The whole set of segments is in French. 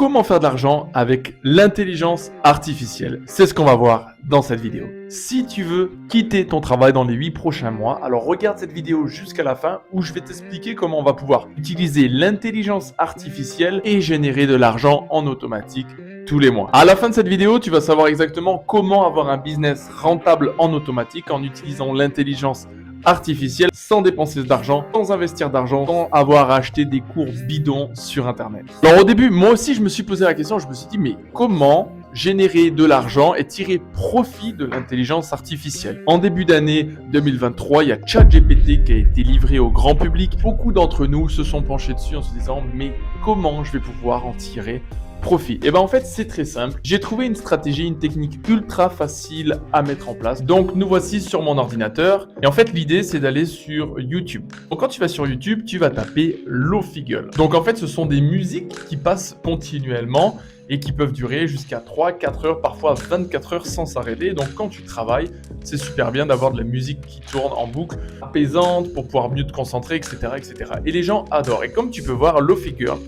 comment faire de l'argent avec l'intelligence artificielle? C'est ce qu'on va voir dans cette vidéo. Si tu veux quitter ton travail dans les 8 prochains mois, alors regarde cette vidéo jusqu'à la fin où je vais t'expliquer comment on va pouvoir utiliser l'intelligence artificielle et générer de l'argent en automatique tous les mois. À la fin de cette vidéo, tu vas savoir exactement comment avoir un business rentable en automatique en utilisant l'intelligence artificielle sans dépenser d'argent, sans investir d'argent, sans avoir acheté des cours bidons sur internet. Alors au début, moi aussi je me suis posé la question, je me suis dit mais comment générer de l'argent et tirer profit de l'intelligence artificielle? En début d'année 2023, il y a ChatGPT qui a été livré au grand public. Beaucoup d'entre nous se sont penchés dessus en se disant mais comment je vais pouvoir en tirer profit? Et ben en fait c'est très simple, j'ai trouvé une stratégie, une technique ultra facile à mettre en place. Donc nous voici sur mon ordinateur et en fait l'idée c'est d'aller sur YouTube. Donc quand tu vas sur YouTube, tu vas taper Lo-Fi Girl. Donc en fait ce sont des musiques qui passent continuellement et qui peuvent durer jusqu'à 3-4 heures, parfois 24 heures sans s'arrêter. Donc quand tu travailles, c'est super bien d'avoir de la musique qui tourne en boucle, apaisante pour pouvoir mieux te concentrer, etc. etc. Et les gens adorent. Et comme tu peux voir, Lo-Fi Girl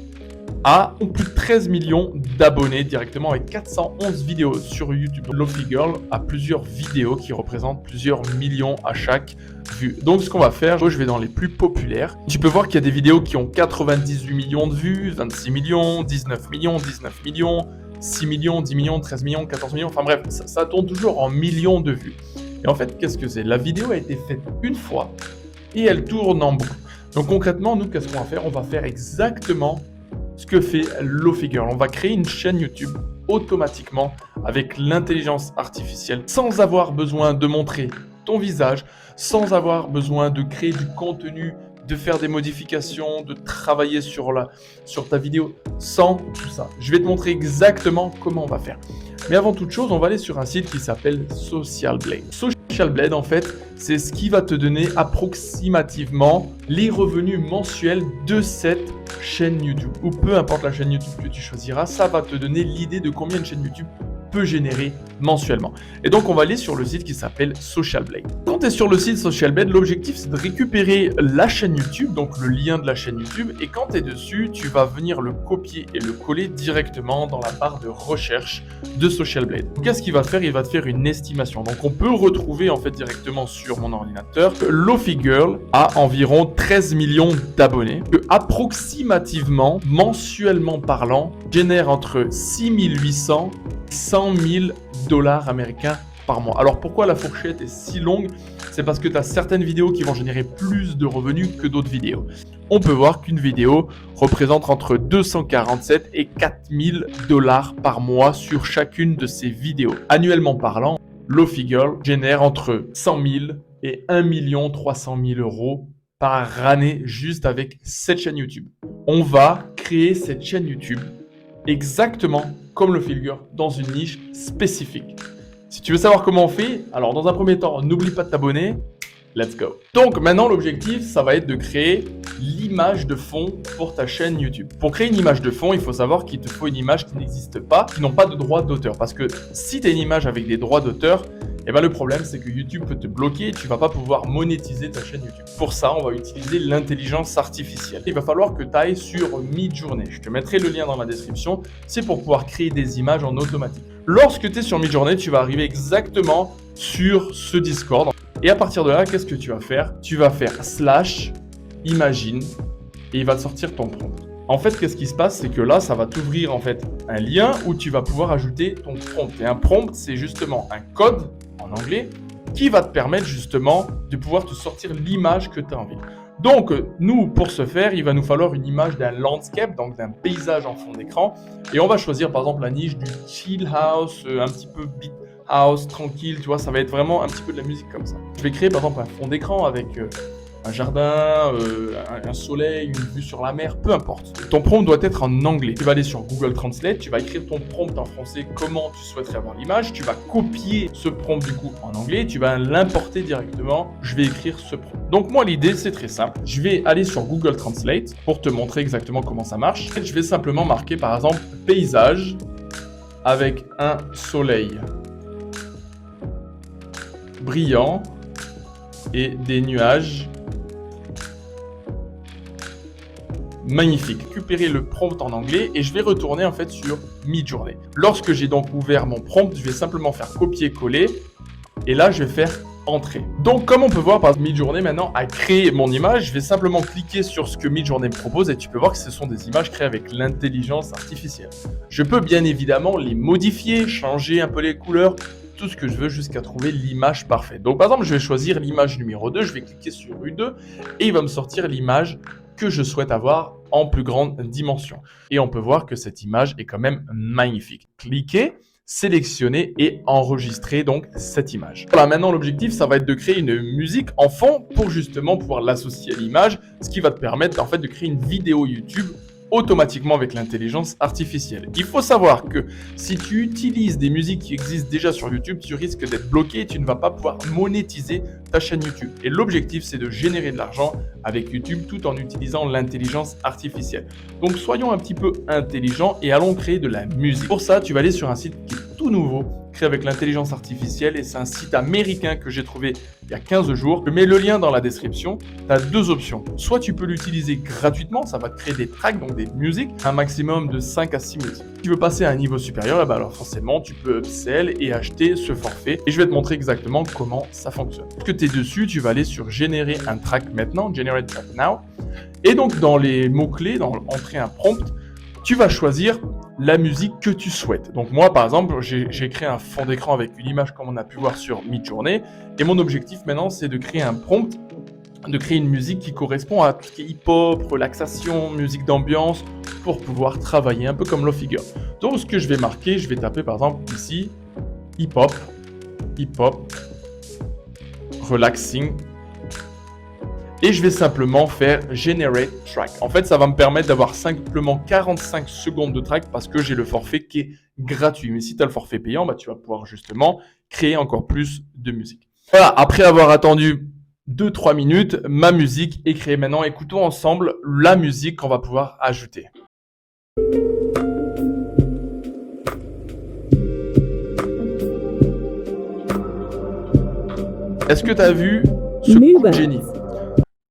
a plus de 13 millions d'abonnés directement avec 411 vidéos sur YouTube. Lo-Fi Girl a plusieurs vidéos qui représentent plusieurs millions à chaque vue. Donc ce qu'on va faire, je vais dans les plus populaires. Tu peux voir qu'il y a des vidéos qui ont 98 millions de vues, 26 millions, 19 millions, 19 millions, 6 millions, 10 millions, 13 millions, 14 millions. Enfin bref, ça tourne toujours en millions de vues. Et en fait, qu'est-ce que c'est? La vidéo a été faite une fois et elle tourne en boucle. Donc concrètement, nous, qu'est-ce qu'on va faire? On va faire exactement ce que fait Lo-Fi Girl. On va créer une chaîne YouTube automatiquement avec l'intelligence artificielle sans avoir besoin de montrer ton visage, sans avoir besoin de créer du contenu, de faire des modifications, de travailler sur ta vidéo, sans tout ça. Je vais te montrer exactement comment on va faire. Mais avant toute chose, on va aller sur un site qui s'appelle Social Blade. Social Blade, en fait, c'est ce qui va te donner approximativement les revenus mensuels de cette chaîne YouTube. Ou peu importe la chaîne YouTube que tu choisiras, ça va te donner l'idée de combien une chaîne YouTube peut générer mensuellement. Et donc, on va aller sur le site qui s'appelle Social Blade. Quand tu es sur le site Social Blade, l'objectif, c'est de récupérer la chaîne YouTube, donc le lien de la chaîne YouTube. Et quand tu es dessus, tu vas venir le copier et le coller directement dans la barre de recherche de Social Blade. Qu'est-ce qu'il va faire? Il va te faire une estimation. Donc, on peut retrouver en fait directement sur mon ordinateur que Lo-Fi Girl a environ 13 millions d'abonnés, que approximativement, mensuellement parlant, génère entre 6800 100 000 $ américains par mois. Alors pourquoi la fourchette est si longue? C'est parce que tu as certaines vidéos qui vont générer plus de revenus que d'autres vidéos. On peut voir qu'une vidéo représente entre 247 et 4000 $ par mois sur chacune de ces vidéos. Annuellement parlant, Lo-Fi Girl génère entre 100 000 et 1 300 000 € par année juste avec cette chaîne YouTube. On va créer cette chaîne YouTube exactement comme Lo-Fi Girl dans une niche spécifique. Si tu veux savoir comment on fait, alors dans un premier temps, n'oublie pas de t'abonner. Let's go. Donc maintenant, l'objectif, ça va être de créer l'image de fond pour ta chaîne YouTube. Pour créer une image de fond, il faut savoir qu'il te faut une image qui n'existe pas, qui n'ont pas de droit d'auteur. Parce que si tu as une image avec des droits d'auteur, eh ben le problème, c'est que YouTube peut te bloquer et tu vas pas pouvoir monétiser ta chaîne YouTube. Pour ça, on va utiliser l'intelligence artificielle. Il va falloir que tu ailles sur Midjourney. Je te mettrai le lien dans la description. C'est pour pouvoir créer des images en automatique. Lorsque tu es sur Midjourney, tu vas arriver exactement sur ce Discord. Et à partir de là, qu'est-ce que tu vas faire? Tu vas faire /imagine et il va te sortir ton prompt. En fait, qu'est-ce qui se passe? C'est que là, ça va t'ouvrir en fait un lien où tu vas pouvoir ajouter ton prompt. Et un prompt, c'est justement un code en anglais qui va te permettre justement de pouvoir te sortir l'image que tu as envie. Donc, nous, pour ce faire, il va nous falloir une image d'un landscape, donc d'un paysage en fond d'écran. Et on va choisir par exemple la niche du chill house, un petit peu beat house, tranquille, tu vois, ça va être vraiment un petit peu de la musique comme ça. Je vais créer par exemple un fond d'écran avec un jardin, un soleil, une vue sur la mer, peu importe. Ton prompt doit être en anglais. Tu vas aller sur Google Translate, tu vas écrire ton prompt en français, comment tu souhaiterais avoir l'image. Tu vas copier ce prompt du coup en anglais, tu vas l'importer directement. Je vais écrire ce prompt. Donc moi l'idée c'est très simple. Je vais aller sur Google Translate pour te montrer exactement comment ça marche. Je vais simplement marquer par exemple paysage avec un soleil brillant et des nuages Magnifique. Récupérer le prompt en anglais et je vais retourner en fait sur Midjourney. Lorsque j'ai donc ouvert mon prompt, je vais simplement faire copier-coller et là je vais faire entrer. Donc comme on peut voir, par exemple, Midjourney maintenant a créé mon image. Je vais simplement cliquer sur ce que Midjourney me propose et tu peux voir que ce sont des images créées avec l'intelligence artificielle. Je peux bien évidemment les modifier, changer un peu les couleurs, tout ce que je veux jusqu'à trouver l'image parfaite. Donc par exemple, je vais choisir l'image numéro 2, je vais cliquer sur U2 et il va me sortir l'image que je souhaite avoir en plus grande dimension. Et on peut voir que cette image est quand même magnifique. Cliquez, sélectionner et enregistrer donc cette image. Voilà, maintenant l'objectif, ça va être de créer une musique en fond pour justement pouvoir l'associer à l'image, ce qui va te permettre en fait de créer une vidéo YouTube automatiquement avec l'intelligence artificielle. Il faut savoir que si tu utilises des musiques qui existent déjà sur YouTube, tu risques d'être bloqué et tu ne vas pas pouvoir monétiser ta chaîne YouTube. Et l'objectif, c'est de générer de l'argent avec YouTube tout en utilisant l'intelligence artificielle. Donc soyons un petit peu intelligents et allons créer de la musique. Pour ça, tu vas aller sur un site qui est tout nouveau, créé avec l'intelligence artificielle et c'est un site américain que j'ai trouvé il y a 15 jours. Je mets le lien dans la description. Tu as deux options. Soit tu peux l'utiliser gratuitement, ça va te créer des tracks, donc des musiques, un maximum de 5 à 6 musiques. Si tu veux passer à un niveau supérieur, et ben alors forcément tu peux upsell et acheter ce forfait et je vais te montrer exactement comment ça fonctionne. Lorsque tu es dessus, tu vas aller sur générer un track maintenant, generate track now. Et donc dans les mots-clés, dans entrer un prompt, tu vas choisir la musique que tu souhaites. Donc moi, par exemple, j'ai créé un fond d'écran avec une image comme on a pu voir sur Midjourney. Et mon objectif maintenant, c'est de créer un prompt, de créer une musique qui correspond à tout ce qui est hip-hop, relaxation, musique d'ambiance, pour pouvoir travailler un peu comme Lo Figure. Donc ce que je vais marquer, je vais taper par exemple ici, hip-hop, relaxing. Et je vais simplement faire Generate Track. En fait, ça va me permettre d'avoir simplement 45 secondes de track parce que j'ai le forfait qui est gratuit. Mais si tu as le forfait payant, bah, tu vas pouvoir justement créer encore plus de musique. Voilà, après avoir attendu 2-3 minutes, ma musique est créée. Maintenant, écoutons ensemble la musique qu'on va pouvoir ajouter. Est-ce que tu as vu ce coup de génie ?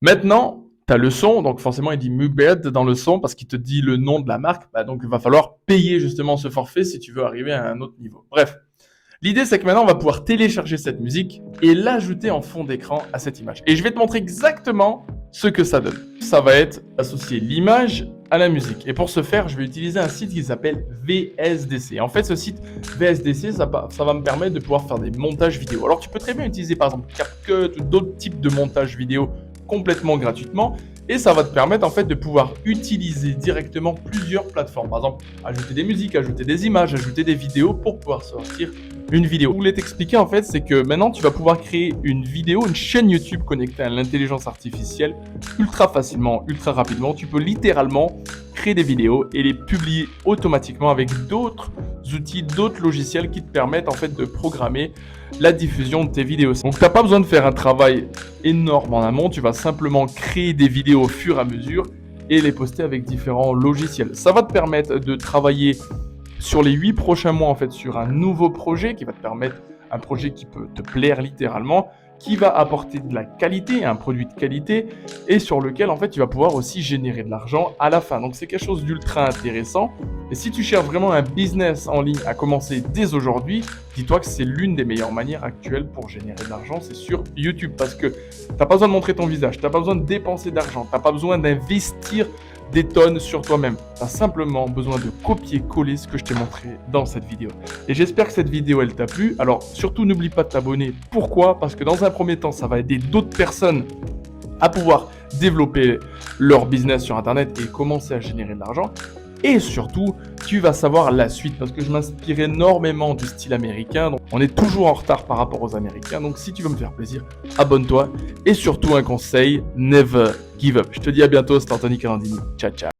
Maintenant, tu as le son, donc forcément il dit Mubed dans le son parce qu'il te dit le nom de la marque, bah donc il va falloir payer justement ce forfait si tu veux arriver à un autre niveau. Bref, l'idée c'est que maintenant on va pouvoir télécharger cette musique et l'ajouter en fond d'écran à cette image. Et je vais te montrer exactement ce que ça donne. Ça va être associer l'image à la musique. Et pour ce faire, je vais utiliser un site qui s'appelle VSDC. En fait, ce site VSDC, ça va me permettre de pouvoir faire des montages vidéo. Alors tu peux très bien utiliser par exemple CapCut ou d'autres types de montages vidéo complètement gratuitement et ça va te permettre en fait de pouvoir utiliser directement plusieurs plateformes. Par exemple, ajouter des musiques, ajouter des images, ajouter des vidéos pour pouvoir sortir une vidéo. Ce que je voulais t'expliquer en fait, c'est que maintenant tu vas pouvoir créer une vidéo, une chaîne YouTube connectée à l'intelligence artificielle ultra facilement, ultra rapidement. Tu peux littéralement créer des vidéos et les publier automatiquement avec d'autres outils, d'autres logiciels qui te permettent en fait de programmer la diffusion de tes vidéos. Donc tu n'as pas besoin de faire un travail énorme en amont, tu vas simplement créer des vidéos au fur et à mesure et les poster avec différents logiciels. Ça va te permettre de travailler sur les 8 prochains mois en fait sur un nouveau projet qui va te permettre, un projet qui peut te plaire littéralement, qui va apporter de la qualité, un produit de qualité et sur lequel en fait tu vas pouvoir aussi générer de l'argent à la fin. Donc c'est quelque chose d'ultra intéressant et si tu cherches vraiment un business en ligne à commencer dès aujourd'hui, dis-toi que c'est l'une des meilleures manières actuelles pour générer de l'argent, c'est sur YouTube parce que tu n'as pas besoin de montrer ton visage, tu n'as pas besoin de dépenser d'argent, tu n'as pas besoin d'investir des tonnes sur toi-même. Tu as simplement besoin de copier-coller ce que je t'ai montré dans cette vidéo. Et j'espère que cette vidéo, elle t'a plu. Alors, surtout, n'oublie pas de t'abonner. Pourquoi ? Parce que dans un premier temps, ça va aider d'autres personnes à pouvoir développer leur business sur Internet et commencer à générer de l'argent. Et surtout, tu vas savoir la suite parce que je m'inspire énormément du style américain. Donc, on est toujours en retard par rapport aux Américains. Donc, si tu veux me faire plaisir, abonne-toi. Et surtout, un conseil, never give up. Je te dis à bientôt, c'était Anthony Calandini. Ciao, ciao.